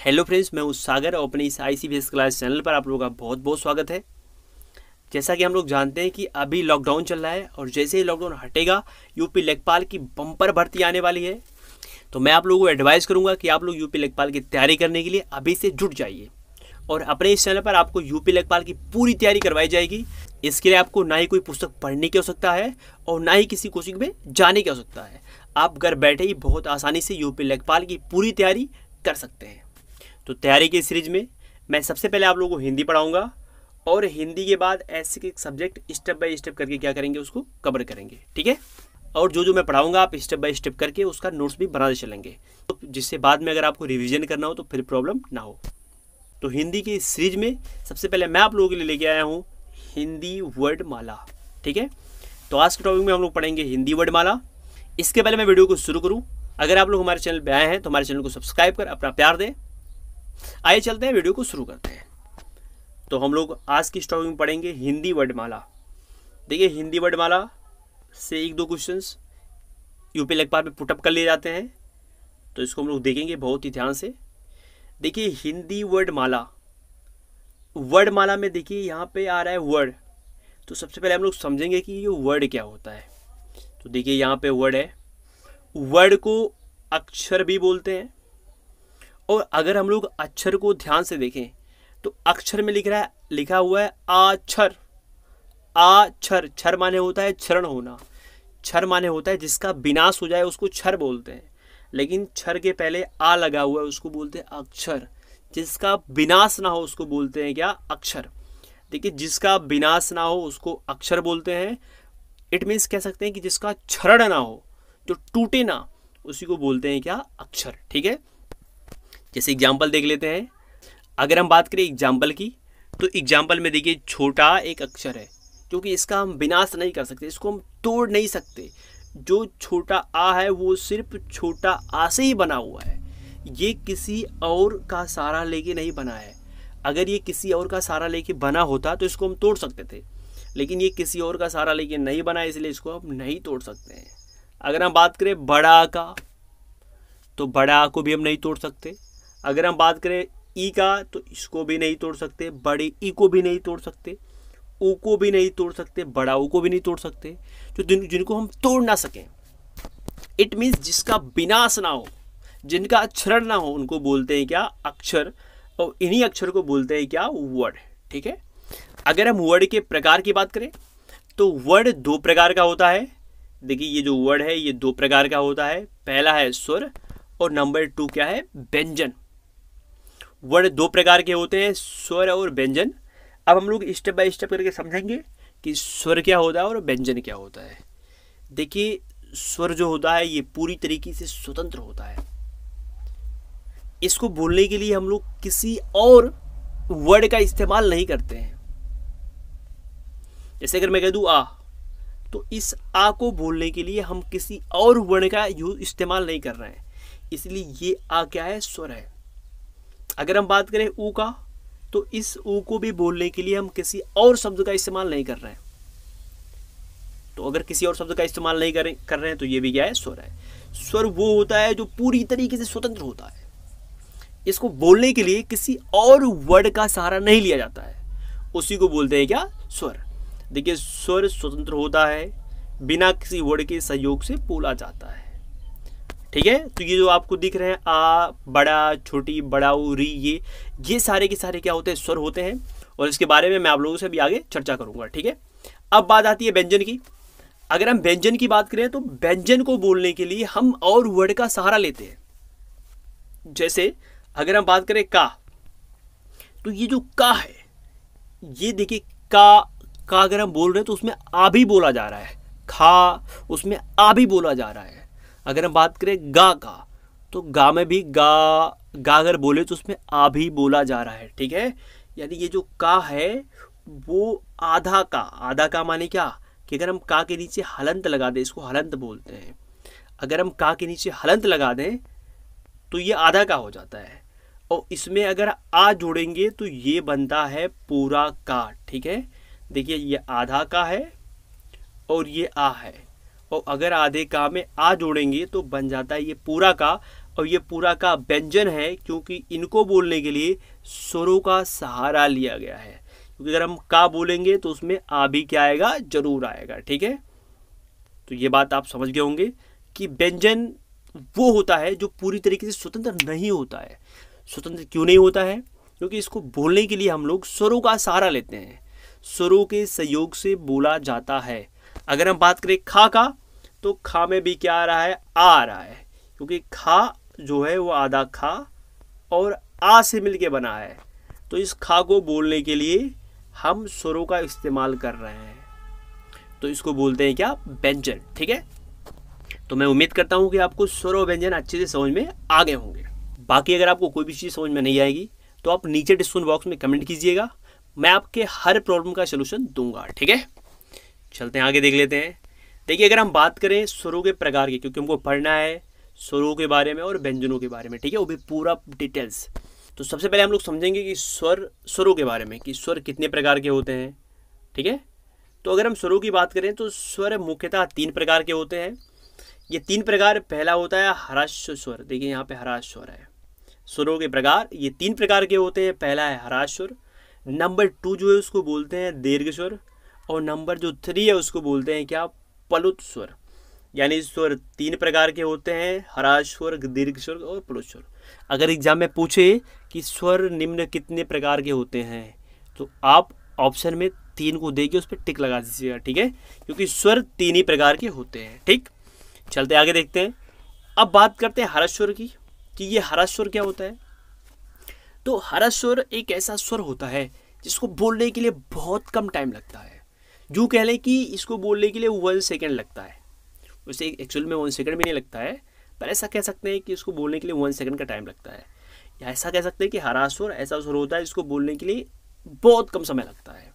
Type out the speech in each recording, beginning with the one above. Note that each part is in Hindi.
हेलो फ्रेंड्स, मैं हूं सागर और अपने इस ICPS क्लास चैनल पर आप लोगों का बहुत बहुत स्वागत है। जैसा कि हम लोग जानते हैं कि अभी लॉकडाउन चल रहा है और जैसे ही लॉकडाउन हटेगा यूपी लेखपाल की बम्पर भर्ती आने वाली है। तो मैं आप लोगों को एडवाइस करूंगा कि आप लोग यूपी लेखपाल की तैयारी करने के लिए अभी से जुट जाइए और अपने इस चैनल पर आपको यूपी लेखपाल की पूरी तैयारी करवाई जाएगी। इसके लिए आपको ना ही कोई पुस्तक पढ़ने की आवश्यकता है और ना ही किसी कोचिंग में जाने की आवश्यकता है। आप घर बैठे ही बहुत आसानी से यूपी लेखपाल की पूरी तैयारी कर सकते हैं। तो तैयारी की सीरीज में मैं सबसे पहले आप लोगों को हिंदी पढ़ाऊंगा और हिंदी के बाद ऐसे के सब्जेक्ट स्टेप बाय स्टेप करके क्या करेंगे, उसको कवर करेंगे, ठीक है। और जो मैं पढ़ाऊंगा आप स्टेप बाय स्टेप करके उसका नोट्स भी बनाते चलेंगे, तो जिससे बाद में अगर आपको रिवीजन करना हो तो फिर प्रॉब्लम ना हो। तो हिंदी की सीरीज में सबसे पहले मैं आप लोगों के लिए लेके आया हूँ हिंदी वर्ड माला, ठीक है। तो आज के टॉपिक में हम लोग पढ़ेंगे हिंदी वर्ड माला। इसके पहले मैं वीडियो को शुरू करूँ, अगर आप लोग हमारे चैनल पर आए हैं तो हमारे चैनल को सब्सक्राइब कर अपना प्यार दें। आइए चलते हैं, वीडियो को शुरू करते हैं। तो हम लोग आज की टॉपिक में पढ़ेंगे हिंदी वर्डमाला। देखिए, हिंदी वर्डमाला से एक दो क्वेश्चंस यूपी लेखपाल में पुटअप कर लिए जाते हैं, तो इसको हम लोग देखेंगे बहुत ही ध्यान से। देखिए, हिंदी वर्डमाला, वर्डमाला में देखिए यहाँ पे आ रहा है वर्ड। तो सबसे पहले हम लोग समझेंगे कि ये वर्ड क्या होता है। तो देखिए यहाँ पे वर्ड है, वर्ड को अक्षर भी बोलते हैं। और अगर हम लोग अक्षर को ध्यान से देखें तो अक्षर में लिखा हुआ है आक्षर। आक्षर, क्षर माने होता है क्षरण होना, क्षर माने होता है जिसका विनाश हो जाए उसको क्षर बोलते हैं। लेकिन क्षर के पहले आ लगा हुआ है उसको बोलते हैं अक्षर। जिसका विनाश ना हो उसको बोलते हैं क्या, अक्षर। देखिए, जिसका विनाश ना हो उसको अक्षर बोलते हैं। इट मीन्स कह सकते हैं कि जिसका क्षरण ना हो, जो टूटे ना, उसी को बोलते हैं क्या, अक्षर, ठीक है। जैसे एग्जाम्पल देख लेते हैं। अगर हम बात करें एग्जाम्पल की, तो एग्जाम्पल में देखिए छोटा एक अक्षर है क्योंकि इसका हम विनाश नहीं कर सकते, इसको हम तोड़ नहीं सकते। जो छोटा आ है वो सिर्फ छोटा आ से ही बना हुआ है, ये किसी और का सहारा लेके नहीं बना है। अगर ये किसी और का सहारा लेके बना होता तो इसको हम तोड़ सकते थे, लेकिन ये किसी और का सहारा लेके नहीं बना है, इसलिए इसको हम नहीं तोड़ सकते हैं। अगर हम बात करें बड़ा का, तो बड़ा को भी हम नहीं तोड़ सकते। अगर हम बात करें ई का, तो इसको भी नहीं तोड़ सकते, बड़े ई को भी नहीं तोड़ सकते, ऊ को भी नहीं तोड़ सकते, बड़ा ऊ को भी नहीं तोड़ सकते। जो जिनको हम तोड़ ना सकें, इट मीन्स जिसका विनाश ना हो, जिनका क्षरण ना हो, उनको बोलते हैं क्या, अक्षर। और इन्हीं अक्षर को बोलते हैं क्या, वर्ड, ठीक है। अगर हम वर्ड के प्रकार की बात करें तो वर्ड दो प्रकार का होता है। देखिए, ये जो वर्ड है ये दो प्रकार का होता है। पहला है स्वर और नंबर 2 क्या है, व्यंजन। वर्ड दो प्रकार के होते हैं, स्वर और व्यंजन। अब हम लोग स्टेप बाय स्टेप करके समझेंगे कि स्वर क्या होता है और व्यंजन क्या होता है। देखिए, स्वर जो होता है ये पूरी तरीके से स्वतंत्र होता है। इसको बोलने के लिए हम लोग किसी और वर्ड का इस्तेमाल नहीं करते हैं। जैसे अगर मैं कह दूं आ, तो इस आ को बोलने के लिए हम किसी और वर्ण का इस्तेमाल नहीं कर रहे हैं, इसलिए ये आ क्या है, स्वर है। अगर हम बात करें ऊ का, तो इस ऊ को भी बोलने के लिए हम किसी और शब्द का इस्तेमाल नहीं कर रहे हैं। तो अगर किसी और शब्द का इस्तेमाल नहीं कर रहे हैं तो ये भी क्या है, स्वर है। स्वर वो होता है जो पूरी तरीके से स्वतंत्र होता है। इसको बोलने के लिए किसी और वर्ड का सहारा नहीं लिया जाता है, उसी को बोलते हैं क्या, स्वर। देखिए, स्वर स्वतंत्र होता है, बिना किसी वर्ड के सहयोग से बोला जाता है, ठीक है। तो ये जो आपको दिख रहे हैं आ, बड़ा, छोटी, बड़ाऊ, री, ये सारे के सारे क्या होते हैं, स्वर होते हैं। और इसके बारे में मैं आप लोगों से भी आगे चर्चा करूंगा, ठीक है। अब बात आती है व्यंजन की। अगर हम व्यंजन की बात करें तो व्यंजन को बोलने के लिए हम और वर्ड का सहारा लेते हैं। जैसे अगर हम बात करें का, तो ये जो का है, ये देखिए का अगर हम बोल रहे हैं तो उसमें आ भी बोला जा रहा है, खा, उसमें आ भी बोला जा रहा है। अगर हम बात करें गा का, तो गा में भी गा अगर बोले तो उसमें आ भी बोला जा रहा है, ठीक है। यानी ये जो का है वो आधा का माने क्या, कि अगर हम का के नीचे हलंत लगा दें, इसको हलंत बोलते हैं। अगर हम का के नीचे हलंत लगा दें तो ये आधा का हो जाता है। और इसमें अगर आ जोड़ेंगे तो ये बनता है पूरा का, ठीक है। देखिए, ये आधा का है और ये आ है, और अगर आधे का में आ जोड़ेंगे तो बन जाता है ये पूरा का। और ये पूरा का व्यंजन है, क्योंकि इनको बोलने के लिए स्वरों का सहारा लिया गया है। क्योंकि अगर हम का बोलेंगे तो उसमें आ भी क्या आएगा, जरूर आएगा। ठीक है, तो ये बात आप समझ गए होंगे कि व्यंजन वो होता है जो पूरी तरीके से स्वतंत्र नहीं होता है। स्वतंत्र क्यों नहीं होता है? क्योंकि इसको बोलने के लिए हम लोग स्वरों का सहारा लेते हैं, स्वरों के सहयोग से बोला जाता है। अगर हम बात करें खा का, तो खा में भी क्या आ रहा है, आ रहा है, क्योंकि खा जो है वो आधा खा और आ से मिलके बना है। तो इस खा को बोलने के लिए हम स्वरों का इस्तेमाल कर रहे हैं, तो इसको बोलते हैं क्या, व्यंजन। ठीक है, तो मैं उम्मीद करता हूं कि आपको स्वर और व्यंजन अच्छे से समझ में आ गए होंगे। बाकी अगर आपको कोई भी चीज़ समझ में नहीं आएगी तो आप नीचे डिस्क्रिप्शन बॉक्स में कमेंट कीजिएगा, मैं आपके हर प्रॉब्लम का सलूशन दूंगा। ठीक है, चलते हैं आगे, देख लेते हैं। देखिए, अगर हम बात करें स्वरों के प्रकार की, क्योंकि हमको पढ़ना है स्वरों के बारे में और व्यंजनों के बारे में, ठीक है, वो भी पूरा डिटेल्स। तो सबसे पहले हम लोग समझेंगे कि स्वरों के बारे में, कि स्वर कितने प्रकार के होते हैं। ठीक है, तो अगर हम स्वरों की बात करें तो स्वर मुख्यतः 3 प्रकार के होते हैं। ये 3 प्रकार, पहला होता है ह्रस्व स्वर। देखिए यहाँ पे ह्रस्व स्वर है। स्वरों के प्रकार ये 3 प्रकार के होते हैं। पहला है ह्रस्व स्वर, नंबर 2 जो है उसको बोलते हैं दीर्घ स्वर, और नंबर जो 3 है उसको बोलते हैं क्या, प्लुत स्वर। यानी स्वर 3 प्रकार के होते हैं, ह्रस्व स्वर, दीर्घ स्वर और प्लुत स्वर। अगर एग्जाम में पूछे कि स्वर निम्न कितने प्रकार के होते हैं, तो आप ऑप्शन में 3 को देके उस पर टिक लगा दीजिएगा। ठीक है, क्योंकि स्वर 3 ही प्रकार के होते हैं। ठीक, चलते आगे देखते हैं। अब बात करते हैं ह्रस्व स्वर की, कि ये ह्रस्व स्वर क्या होता है। तो ह्रस्व स्वर एक ऐसा स्वर होता है जिसको बोलने के लिए बहुत कम टाइम लगता है। जो कह लें कि इसको बोलने के लिए 1 सेकेंड लगता है। वैसे एक्चुअल में 1 सेकेंड भी नहीं लगता है, पर ऐसा कह सकते हैं कि इसको बोलने के लिए 1 सेकेंड का टाइम लगता है। या ऐसा कह सकते हैं कि ह्रस्व स्वर ऐसा स्वर होता है जिसको बोलने के लिए बहुत कम समय लगता है।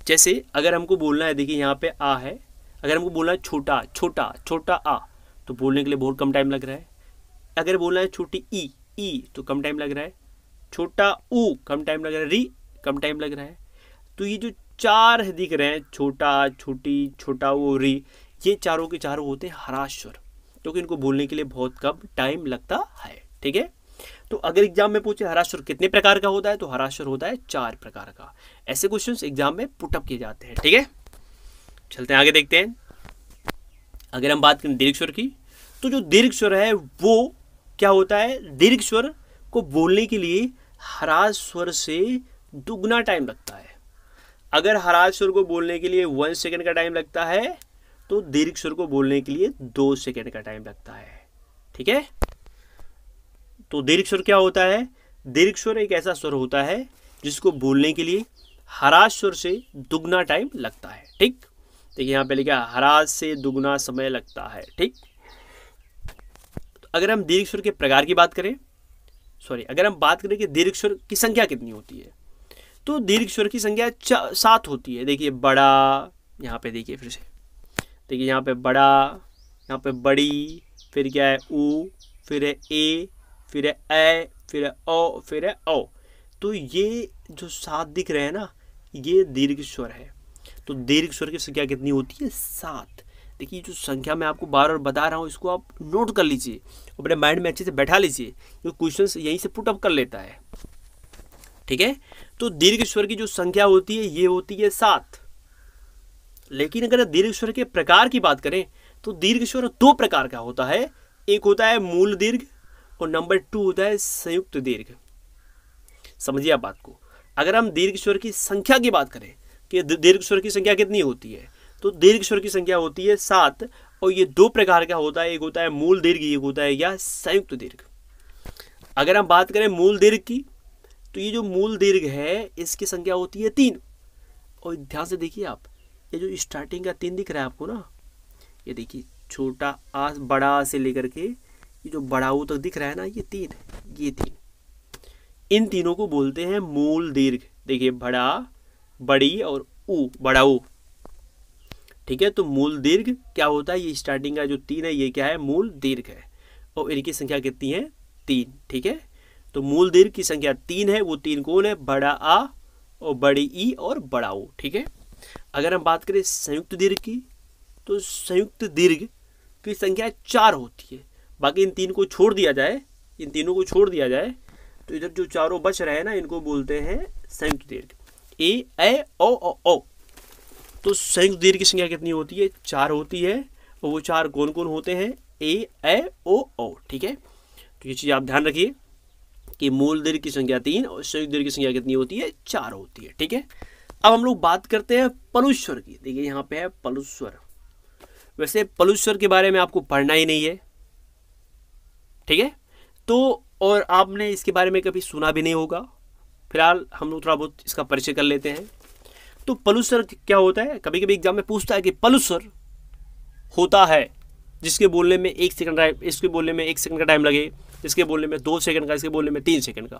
जैसे अगर हमको बोलना है, देखिए यहाँ पे आ है, अगर हमको बोलना है छोटा छोटा छोटा आ, तो बोलने के लिए बहुत कम टाइम लग रहा है। अगर बोलना है छोटी ई तो कम टाइम लग रहा है। छोटा ऊ कम टाइम लग रहा है। री कम टाइम लग रहा है। तो ये जो 4 दिख रहे हैं, छोटा, छोटी, छोटा ऊ, री, ये चारों के चारों होते हैं ह्रस्व स्वर, क्योंकि इनको बोलने के लिए बहुत कम टाइम लगता है। ठीक है, तो अगर एग्जाम में पूछे ह्रस्व स्वर कितने प्रकार का होता है, तो ह्रस्व स्वर होता है 4 प्रकार का। ऐसे क्वेश्चंस एग्जाम में पुटअप किए जाते हैं। ठीक है, चलते हैं आगे देखते हैं। अगर हम बात करें दीर्घ स्वर की, तो जो दीर्घ स्वर है वो क्या होता है, दीर्घ स्वर को बोलने के लिए ह्रस्व स्वर से दुगना टाइम लगता है। अगर ह्रस्व स्वर को बोलने के लिए 1 सेकेंड का टाइम लगता है, तो दीर्घ स्वर को बोलने के लिए 2 सेकेंड का टाइम लगता है। ठीक है, तो दीर्घ स्वर क्या होता है, दीर्घ स्वर एक ऐसा स्वर होता है जिसको बोलने के लिए ह्रस्व स्वर से दुगना टाइम लगता है। ठीक, देखिए यहाँ पे लिखा ह्रस्व से दुगना समय लगता है। ठीक, तो अगर हम दीर्घ स्वर के प्रकार की बात करें, अगर हम बात करें कि दीर्घ स्वर की संख्या कितनी होती है, तो दीर्घ स्वर की संख्या 7 होती है। देखिए बड़ा, यहाँ पे देखिए फिर से, देखिए यहाँ पे बड़ा, यहाँ पे बड़ी, फिर क्या है ऊ, फिर है ए, फिर है ए, फिर है ओ, फिर है ओ। तो ये जो 7 दिख रहे हैं ना, ये दीर्घ स्वर है। तो दीर्घ स्वर की संख्या कितनी होती है, 7। देखिए जो संख्या मैं आपको बार बार बता रहा हूँ, इसको आप नोट कर लीजिए, अपने माइंड में अच्छे से बैठा लीजिए, क्योंकि क्वेश्चन यहीं से पुट अप कर लेता है। ठीक है, तो दीर्घ स्वर की जो संख्या होती है ये होती है 7। लेकिन अगर दीर्घ स्वर के प्रकार की बात करें, तो दीर्घ स्वर 2 प्रकार का होता है। एक होता है मूल दीर्घ, और नंबर 2 होता है संयुक्त दीर्घ। समझिए आप बात को। अगर हम दीर्घ स्वर की संख्या की बात करें कि दीर्घ स्वर की संख्या कितनी होती है, तो दीर्घ स्वर की संख्या होती है 7, और ये 2 प्रकार का होता है। एक होता है मूल दीर्घ, एक होता है या संयुक्त दीर्घ। अगर हम बात करें मूल दीर्घ की, तो ये जो मूल दीर्घ है इसकी संख्या होती है 3। और ध्यान से देखिए आप, ये जो स्टार्टिंग का 3 दिख रहा है आपको ना, ये देखिए छोटा आ, बड़ा से लेकर के ये जो बड़ा ऊ तक दिख रहा है ना, ये 3 है, ये 3। इन तीनों को बोलते हैं मूल दीर्घ। देखिए बड़ा, बड़ी और ऊ, बड़ा ऊ। ठीक है, तो मूल दीर्घ क्या होता है, ये स्टार्टिंग का जो 3 है ये क्या है, मूल दीर्घ है, और इनकी संख्या कितनी है, 3। ठीक है, तो मूल दीर्घ की संख्या 3 है। वो 3 कौन है, बड़ा आ और बड़ी ई और बड़ा ऊ। ठीक है, अगर हम बात करें संयुक्त दीर्घ की, तो संयुक्त दीर्घ की संख्या 4 होती है। बाकी इन तीन को छोड़ दिया जाए, इन तीनों को छोड़ दिया जाए तो इधर जो चारों बच रहे हैं ना, इनको बोलते हैं संयुक्त दीर्घ, ए ए ओ। तो संयुक्त दीर्घ की संख्या कितनी होती है? 4 होती है। और वो 4 कौन कौन होते हैं? ए ए ओ। ठीक है, तो ये चीज़ आप ध्यान रखिए कि मूल दीर्घ की संख्या 3 और संयुक्त दीर्घ की संख्या कितनी होती है? 4 होती है। ठीक है, अब हम लोग बात करते हैं पलुस्वर की। देखिए यहाँ पे है पलुस्वर। वैसे पलुस्वर के बारे में आपको पढ़ना ही नहीं है, ठीक है, तो और आपने इसके बारे में कभी सुना भी नहीं होगा। फिलहाल हम लोग थोड़ा बहुत इसका परिचय कर लेते हैं। तो पलुस्वर क्या होता है? कभी कभी एग्जाम में पूछता है कि पलुस्वर होता है जिसके बोलने में 1 सेकंड टाइम, इसके बोलने में 1 सेकंड का टाइम लगे, इसके बोलने में 2 सेकंड का, इसके बोलने में 3 सेकंड का।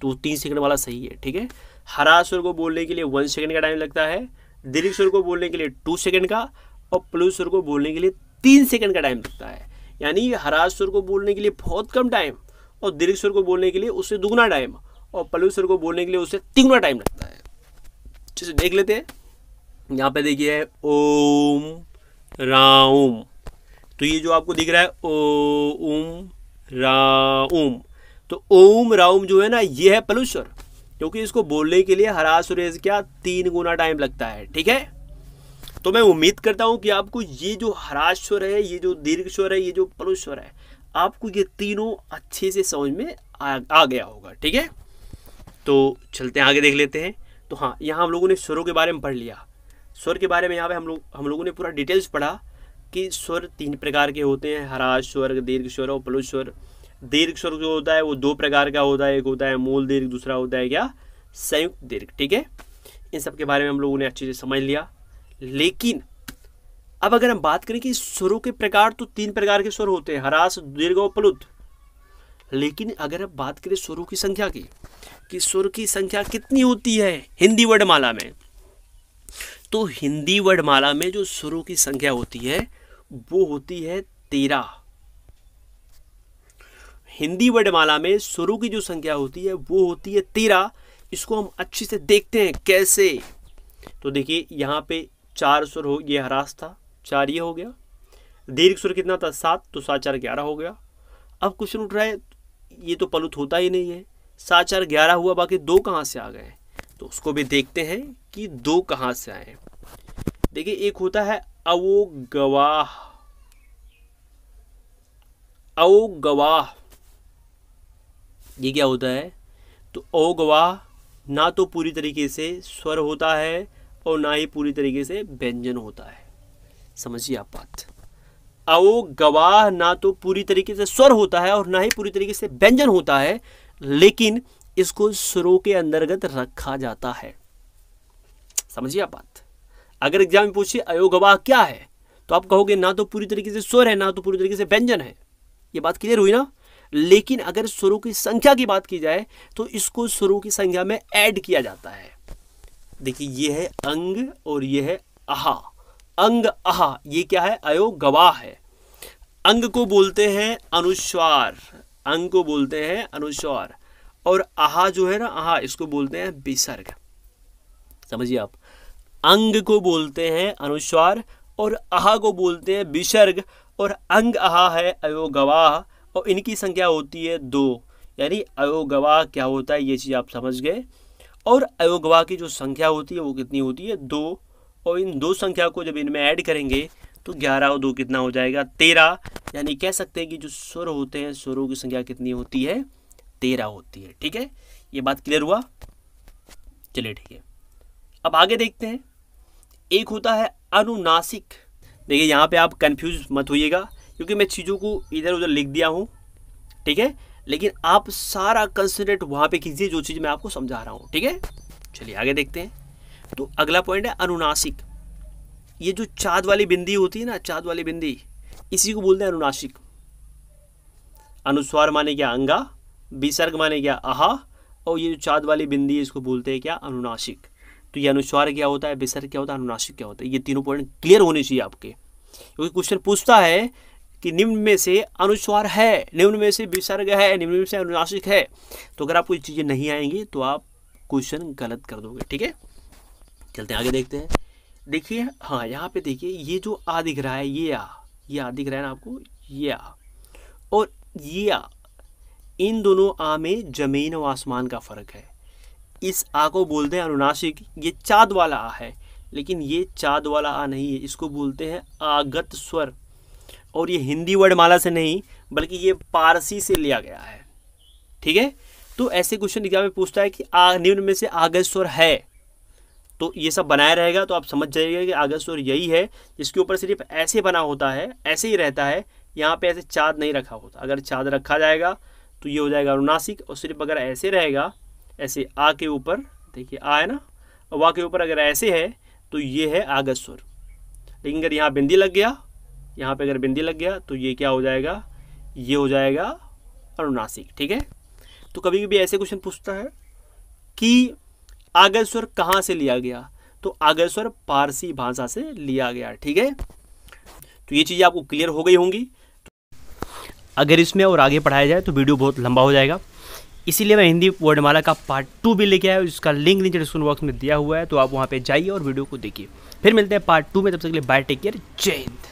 तो 3 सेकंड वाला सही है। ठीक है, हरा स्वर को बोलने के लिए 1 सेकंड का टाइम लगता है, दीर्घ स्वर को बोलने के लिए 2 सेकंड का, और प्लुत स्वर को बोलने के लिए 3 सेकंड का टाइम लगता है। यानी हरा स्वर को बोलने के लिए बहुत कम टाइम, और दीर्घ स्वर को बोलने के लिए उससे दुगना टाइम, और प्लुत स्वर को बोलने के लिए उससे तिगुना टाइम लगता है। चलिए देख लेते हैं। यहाँ पे देखिए ओम राउम, तो ये जो आपको दिख रहा है ओम राउम, तो ओम राउम जो है ना, ये है पलुत स्वर, क्योंकि इसको बोलने के लिए हरा स्वर क्या 3 गुना टाइम लगता है। ठीक है, तो मैं उम्मीद करता हूं कि आपको ये जो हरा स्वर है, ये जो दीर्घ स्वर है, ये जो पलुत स्वर है, आपको ये तीनों अच्छे से समझ में आ गया होगा। ठीक है, तो चलते हैं आगे देख लेते हैं। तो हाँ, यहाँ हम लोगों ने स्वरों के बारे में पढ़ लिया। स्वर के बारे में यहाँ पे हम लोगों ने पूरा डिटेल्स पढ़ा कि स्वर 3 प्रकार के होते हैं, हरा स्वर, दीर्घ स्वर और पलुत स्वर। दीर्घ स्वर जो होता है वो 2 प्रकार का होता है, एक होता है मूल दीर्घ, दूसरा होता है क्या? संयुक्त दीर्घ। ठीक है, इन सब के बारे में हम लोगों ने अच्छे से समझ लिया। लेकिन अब अगर हम बात करें कि स्वरों के प्रकार, तो 3 प्रकार के स्वर होते हैं, हरास, दीर्घ और प्लुत। लेकिन अगर हम बात करें स्वरों की संख्या की, कि स्वर की संख्या कितनी होती है हिंदी वर्णमाला में, तो हिंदी वर्णमाला में जो स्वरों की संख्या होती है वो होती है 13। हिंदी वर्णमाला में स्वरों की जो संख्या होती है वो होती है 13। इसको हम अच्छे से देखते हैं कैसे। तो देखिए यहाँ पे 4 स्वर हो, ये हरास था, 4 ये हो गया। दीर्घ स्वर कितना था? 7, तो 7 4 11 हो गया। अब क्वेश्चन उठ रहा है, ये तो पलुत होता ही नहीं है, 7 4 11 हुआ, बाकी 2 कहाँ से आ गए? तो उसको भी देखते हैं कि 2 कहाँ से आए। देखिए एक होता है अवोगवाह, अवोगवाह, ये क्या होता है? तो अवोगवाह ना तो पूरी तरीके से स्वर होता है और ना ही पूरी तरीके से व्यंजन होता है। समझिए आप बात। अवोगवाह ना तो पूरी तरीके से स्वर होता है और ना ही पूरी तरीके से व्यंजन होता है, लेकिन इसको स्वरों के अंतर्गत रखा जाता है। समझिए आप बात। अगर एग्जाम में पूछिए अवोगवाह क्या है, तो आप कहोगे ना तो पूरी तरीके से स्वर है, ना तो पूरी तरीके से व्यंजन है। ये बात क्लियर हुई ना? लेकिन अगर स्वरों की संख्या की बात की जाए तो इसको स्वरों की संख्या में ऐड किया जाता है। देखिए ये है अंग और ये है आहा। अंग आहा, ये क्या है? अवोगवाह है। अंग को बोलते हैं अनुस्वार, अंग को बोलते हैं अनुस्वार, और आहा जो है ना, आहा, इसको बोलते हैं विसर्ग। समझिए आप, अंग को बोलते हैं अनुस्वार और आहा को बोलते हैं विसर्ग, और अंग आहा है अवोगवाह, और इनकी संख्या होती है 2। यानी अवोगवाह क्या होता है ये चीज आप समझ गए। और अवोगवाह की जो संख्या होती है वो कितनी होती है? 2। और इन 2 संख्या को जब इनमें ऐड करेंगे तो 11 और 2 कितना हो जाएगा? 13। यानी कह सकते हैं कि जो स्वर होते हैं, स्वरों की संख्या कितनी होती है? 13 होती है। ठीक है, ये बात क्लियर हुआ? चलिए ठीक है, अब आगे देखते हैं। एक होता है अनुनासिक। देखिए यहाँ पे आप कंफ्यूज मत होइएगा, क्योंकि मैं चीज़ों को इधर उधर लिख दिया हूँ, ठीक है, लेकिन आप सारा कंसंट्रेट वहाँ पे कीजिए जो चीज़ मैं आपको समझा रहा हूँ। ठीक है, चलिए आगे देखते हैं। तो अगला पॉइंट है अनुनासिक। ये जो चाँद वाली बिंदी होती है ना, चाँद वाली बिंदी, इसी को बोलते हैं अनुनासिक। अनुस्वार माने क्या? अंगा, विसर्ग माने क्या? आहा, और ये जो चाँद वाली बिंदी है इसको बोलते हैं क्या? अनुनासिक। तो ये अनुस्वार क्या होता है, विसर्ग क्या होता है, अनुनासिक क्या होता है, ये तीनों पॉइंट क्लियर होने चाहिए आपके, क्योंकि क्वेश्चन पूछता है कि निम्न में से अनुस्वार है, निम्न में से विसर्ग है, निम्न में से अनुनासिक है। तो अगर आपको ये चीज़ें नहीं आएंगी तो आप क्वेश्चन गलत कर दोगे। ठीक है, चलते हैं आगे देखते हैं। देखिए हाँ, यहाँ पे देखिए ये जो आ दिख रहा है, ये आ दिख रहा है ना आपको, ये आ, और ये आ, इन दोनों आ में जमीन और आसमान का फर्क है। इस आ को बोलते हैं अनुनासिक, ये चाँद वाला आ है, लेकिन ये चाँद वाला आ नहीं है, इसको बोलते हैं आगत स्वर। और ये हिंदी वर्णमाला से नहीं बल्कि ये पारसी से लिया गया है। ठीक है, तो ऐसे क्वेश्चन एग्जाम में पूछता है कि निम्न में से आगत स्वर है, तो ये सब बनाया रहेगा तो आप समझ जाइएगा कि आगत स्वर यही है जिसके ऊपर सिर्फ ऐसे बना होता है, ऐसे ही रहता है, यहाँ पे ऐसे चाँद नहीं रखा होता। अगर चाँद रखा जाएगा तो ये हो जाएगा अनुनासिक, और सिर्फ अगर ऐसे रहेगा, ऐसे आ के ऊपर, देखिए आ है ना, और वा के ऊपर अगर ऐसे है तो ये है आगत स्वर। लेकिन अगर यहाँ बिंदी लग गया, यहाँ पे अगर बिंदी लग गया तो ये क्या हो जाएगा, ये हो जाएगा अनुनासिक। ठीक है, तो कभी कभी ऐसे क्वेश्चन पूछता है कि आगत स्वर कहाँ से लिया गया, तो आगत स्वर पारसी भाषा से लिया गया। ठीक है, तो ये चीज़ें आपको क्लियर हो गई होंगी। अगर इसमें और आगे पढ़ाया जाए तो वीडियो बहुत लंबा हो जाएगा, इसीलिए मैं हिंदी वर्णमाला का पार्ट 2 भी लेके आया हूँ, जिसका लिंक नीचे डिस्क्रिप्शन बॉक्स में दिया हुआ है, तो आप वहाँ पे जाइए और वीडियो को देखिए। फिर मिलते हैं पार्ट 2 में, तब तक के लिए बाय, टेक केयर, जय हिंद।